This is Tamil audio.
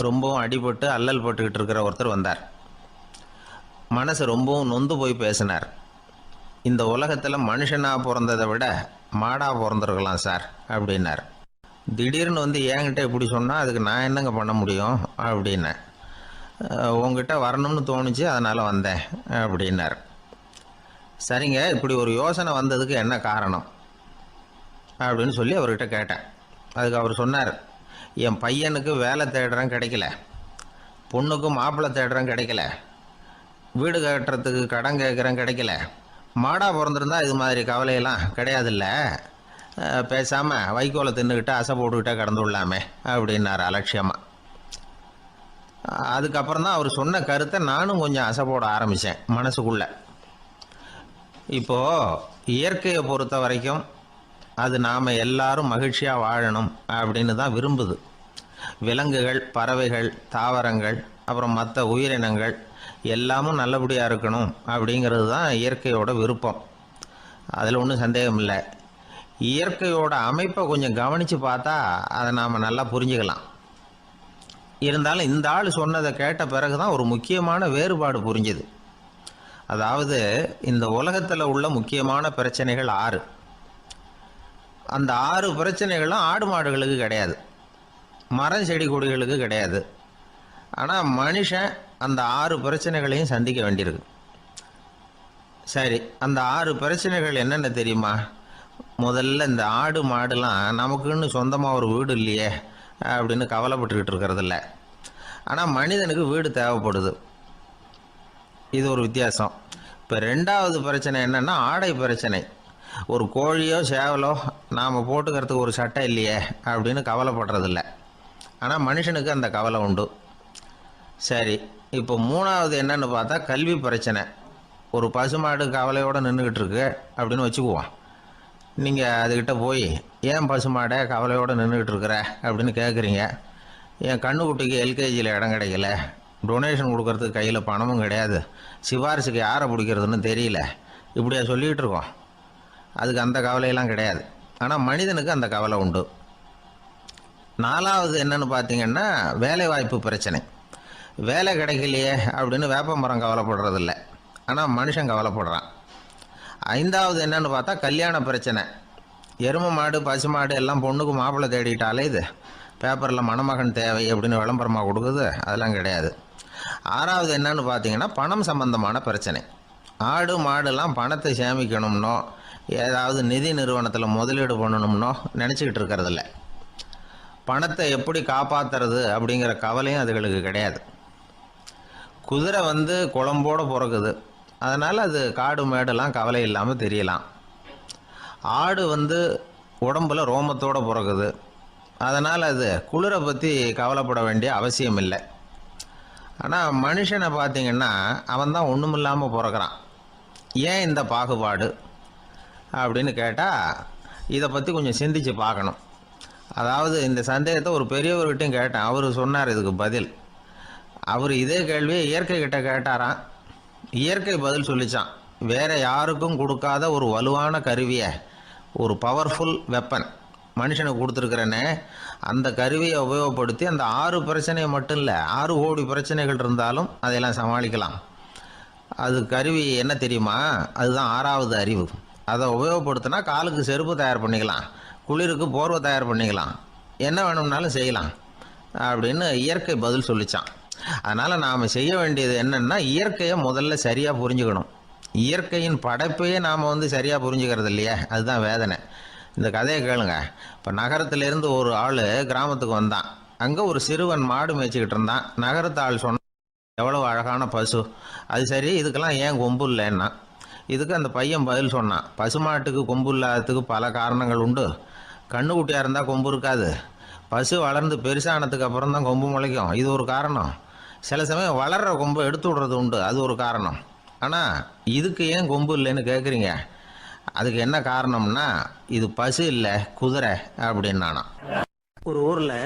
ரொம்பவும் அடிபட்டு அல்லல் பட்டுக்கிட்டு இருக்கிற ஒருத்தர் வந்தார். மனசு ரொம்பவும் நொந்து போய் பேசினார். இந்த உலகத்தில் மனுஷனாக பிறந்ததை விட மாடாக பிறந்திருக்கலாம் சார் அப்படின்னார். திடீர்னு வந்து என்கிட்ட இப்படி சொன்னால் அதுக்கு நான் என்னங்க பண்ண முடியும் அப்படின்னேன். உங்ககிட்ட வரணும்னு தோணுச்சு, அதனால் வந்தேன் அப்படின்னார். சரிங்க, இப்படி ஒரு யோசனை வந்ததுக்கு என்ன காரணம் அப்படின்னு சொல்லி அவர்கிட்ட கேட்டேன். அதுக்கு அவர் சொன்னார், என் பையனுக்கு வேலை தேடுறேன் கிடைக்கல, பொண்ணுக்கும் மாப்பிள்ளை தேடுறேன் கிடைக்கல, வீடு கட்டுறதுக்கு கடன் கேட்குறேன் கிடைக்கல, மாடாக பிறந்திருந்தா இது மாதிரி கவலையெல்லாம் கிடையாதுல்ல, பேசாமல் வைக்கோலை தின்னுக்கிட்டு அசை போட்டுக்கிட்டே கடந்து விடலாமே அப்படின்னார் அலட்சியமாக. அதுக்கப்புறம் தான் அவர் சொன்ன கருத்தை நானும் கொஞ்சம் அசை போட ஆரம்பித்தேன் மனசுக்குள்ளே. இப்போது இயற்கையை பொறுத்த வரைக்கும் அது நாம் எல்லாரும் மகிழ்ச்சியாக வாழணும் அப்படின்னு தான் விரும்புது. விலங்குகள், பறவைகள், தாவரங்கள், அப்புறம் மற்ற உயிரினங்கள் எல்லாமும் நல்லபடியாக இருக்கணும் அப்படிங்கிறது தான் இயற்கையோட விருப்பம். அதில் ஒன்றும் சந்தேகம் இல்லை. இயற்கையோட அமைப்பை கொஞ்சம் கவனித்து பார்த்தா அதை நாம் நல்லா புரிஞ்சுக்கலாம். இருந்தாலும் இந்த ஆள் சொன்னதை கேட்ட பிறகு தான் ஒரு முக்கியமான வேறுபாடு புரிஞ்சுது. அதாவது, இந்த உலகத்தில் உள்ள முக்கியமான பிரச்சனைகள் 6. அந்த 6 பிரச்சனைகளும் ஆடு மாடுகளுக்கு கிடையாது, மரம் செடி கொடிகளுக்கு கிடையாது. ஆனால் மனுஷன் அந்த 6 பிரச்சனைகளையும் சந்திக்க வேண்டியிருக்கு. சரி, அந்த 6 பிரச்சனைகள் என்னென்ன தெரியுமா? முதல்ல, இந்த ஆடு மாடுலாம் நமக்குன்னு சொந்தமாக ஒரு வீடு இல்லையே அப்படின்னு கவலைப்பட்டுக்கிட்டு இருக்கிறதில்ல. ஆனால் மனிதனுக்கு வீடு தேவைப்படுது. இது ஒரு வித்தியாசம். இப்போ 2வது பிரச்சனை என்னென்னா ஆடை பிரச்சனை. ஒரு கோழியோ சேவலோ நாம் போட்டுக்கிறதுக்கு ஒரு சட்டை இல்லையே அப்படின்னு கவலைப்படுறதில்ல. ஆனால் மனுஷனுக்கு அந்த கவலை உண்டு. சரி, இப்போ 3வது என்னன்னு பார்த்தா கல்வி பிரச்சனை. ஒரு பசுமாடு கவலையோடு நின்றுக்கிட்டு இருக்கு அப்படின்னு வச்சுக்குவோம். நீங்கள் அதுக்கிட்ட போய், ஏன் பசுமாடை கவலையோடு நின்றுக்கிட்டு இருக்கிற அப்படின்னு கேட்குறீங்க. என் கண்ணுக்குட்டிக்கு எல்கேஜியில் இடம் கிடைக்கல, டொனேஷன் கொடுக்கறதுக்கு கையில் பணமும் கிடையாது, சிபாரிசுக்கு யாரை பிடிக்கிறதுன்னு தெரியல, இப்படியா சொல்லிகிட்டு இருக்கோம். அதுக்கு அந்த கவலையெல்லாம் கிடையாது. ஆனால் மனிதனுக்கு அந்த கவலை உண்டு. 4வது என்னன்னு பார்த்தீங்கன்னா வேலை வாய்ப்பு பிரச்சனை. வேலை கிடைக்கலையே அப்படின்னு வேப்ப மரம் கவலைப்படுறதில்ல, ஆனால் மனுஷன் கவலைப்படுறான். 5வது என்னன்னு பார்த்தா கல்யாண பிரச்சனை. எருமை மாடு, பசு மாடு எல்லாம் பொண்ணுக்கு மாப்பிள்ளை தேடிட்டாலே இது பேப்பரில் மணமகன் தேவை அப்படின்னு விளம்பரமாக கொடுக்குது, அதெல்லாம் கிடையாது. 6வது என்னன்னு பார்த்தீங்கன்னா பணம் சம்பந்தமான பிரச்சனை. ஆடு மாடுலாம் பணத்தை சேமிக்கணும்னோ ஏதாவது நிதி நிறுவனத்தில் முதலீடு பண்ணணும்னோ நினச்சிக்கிட்டு இருக்கிறதில்ல. பணத்தை எப்படி காப்பாற்றுறது அப்படிங்கிற கவலையும் அதுகளுக்கு கிடையாது. குதிரை வந்து குளம்போடு பிறக்குது, அதனால் அது காடு மேடெல்லாம் கவலை இல்லாமல் தெரியலாம். ஆடு வந்து உடம்பில் ரோமத்தோடு பிறக்குது, அதனால் அது குளிரை பற்றி கவலைப்பட வேண்டிய அவசியம் இல்லை. ஆனால் மனுஷனை பார்த்திங்கன்னா அவன் தான் ஒன்றுமில்லாமல் பிறக்கிறான். ஏன் இந்த பாகுபாடு அப்படின்னு கேட்டால் இதை பற்றி கொஞ்சம் சிந்திச்சு பார்க்கணும். அதாவது, இந்த சந்தேகத்தை ஒரு பெரியவர்கிட்டையும் கேட்டேன். அவர் சொன்னார் இதுக்கு பதில். அவர் இதே கேள்வியை இயற்கை கிட்ட கேட்டாராம். இயற்கை பதில் சொல்லிச்சான், வேறு யாருக்கும் கொடுக்காத ஒரு வலுவான கருவியை, ஒரு பவர்ஃபுல் வெப்பன் மனுஷனுக்கு கொடுத்துருக்குறேன்னு, அந்த கருவியை உபயோகப்படுத்தி அந்த 6 பிரச்சனையை மட்டும் இல்லை, 6 கோடி பிரச்சனைகள் இருந்தாலும் அதையெல்லாம் சமாளிக்கலாம். அது கருவி என்ன தெரியுமா? அதுதான் 6வது அறிவு. அதை உபயோகப்படுத்தினா காலுக்கு செருப்பு தயார் பண்ணிக்கலாம், குளிருக்கு போர்வை தயார் பண்ணிக்கலாம், என்ன வேணும்னாலும் செய்யலாம் அப்படின்னு இயற்கை பதில் சொல்லிச்சான். அதனால் நாம் செய்ய வேண்டியது என்னென்னா, இயற்கையை முதல்ல சரியாக புரிஞ்சுக்கணும். இயற்கையின் படைப்பையே நாம் வந்து சரியாக புரிஞ்சுக்கிறது இல்லையே, அதுதான் வேதனை. இந்த கதையை கேளுங்க. இப்போ நகரத்திலேருந்து ஒரு ஆள் கிராமத்துக்கு வந்தான். அங்கே ஒரு சிறுவன் மாடு மேய்ச்சிக்கிட்டு இருந்தான். நகரத்து ஆள் சொன்ன, எவ்வளோ அழகான பசு, அது சரி, இதுக்கெல்லாம் ஏன் கொம்பு இல்லைன்னா. இதுக்கு அந்த பையன் பதில் சொன்னான், பசுமாட்டுக்கு கொம்பு இல்லாததுக்கு பல காரணங்கள் உண்டு. கண்ணுக்குட்டியாக இருந்தால் கொம்பு இருக்காது, பசு வளர்ந்து பெருசானதுக்கு அப்புறம் தான் கொம்பு முளைக்கும், இது ஒரு காரணம். சில சமயம் வளர்கிற கொம்பு எடுத்து விடுறது உண்டு, அது ஒரு காரணம். ஆனால் இதுக்கு ஏன் கொம்பு இல்லைன்னு கேட்குறீங்க. அதுக்கு என்ன காரணம்னா, இது பசு இல்லை, குதிரை அப்படின்னானா. ஒரு ஊரில்